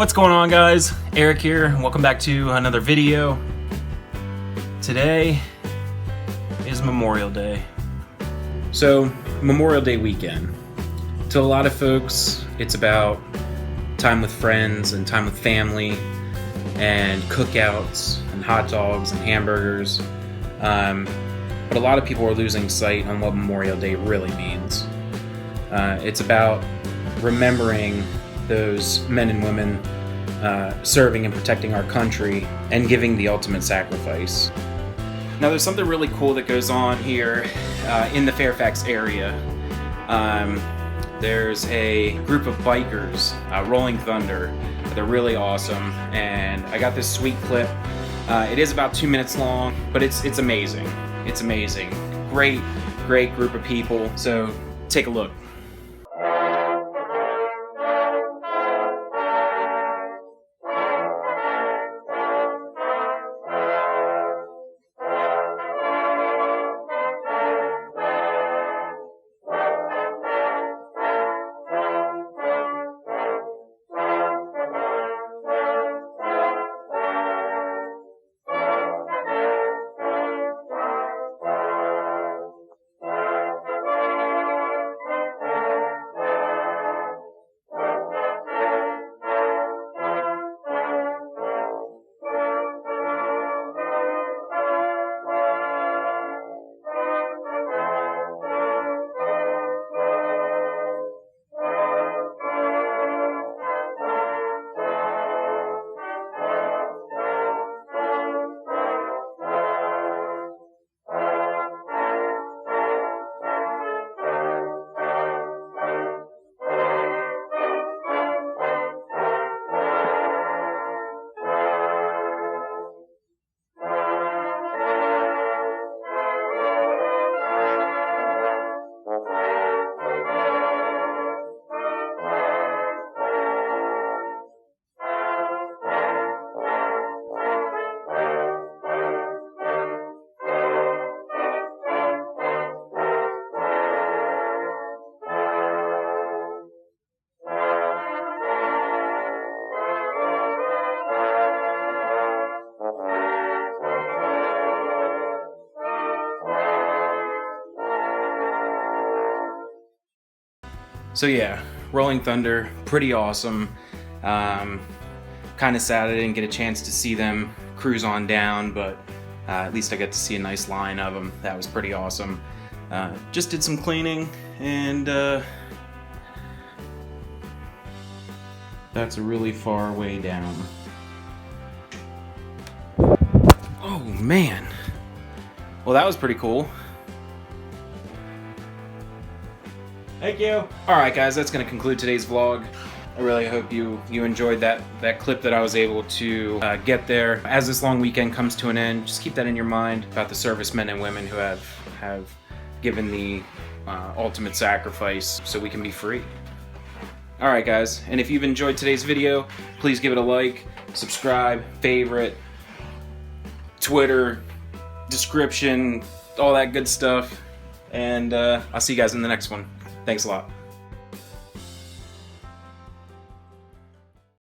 What's going on, guys? Eric here. Welcome back to another video. Today is Memorial Day. So, Memorial Day weekend. To a lot of folks, it's about time with friends and time with family and cookouts and hot dogs and hamburgers. But a lot of people are losing sight on what Memorial Day really means. It's about remembering those men and women serving and protecting our country and giving the ultimate sacrifice. Now, there's something really cool that goes on here in the Fairfax area. There's a group of bikers, Rolling Thunder. They're really awesome, and I got this sweet clip. It is about 2 minutes long, but it's amazing. It's amazing. Great group of people. So take a look. So yeah, Rolling Thunder, pretty awesome. Kind of sad I didn't get a chance to see them cruise on down, but at least I got to see a nice line of them. That was pretty awesome. Just did some cleaning, and that's a really far way down. Oh man. Well, that was pretty cool. Thank you. Alright guys, that's going to conclude today's vlog. I really hope you enjoyed that clip that I was able to get there. As this long weekend comes to an end, just keep that in your mind about the servicemen and women who have given the ultimate sacrifice so we can be free. Alright guys, and if you've enjoyed today's video, please give it a like, subscribe, favorite, Twitter, description, all that good stuff. And I'll see you guys in the next one. Thanks a lot.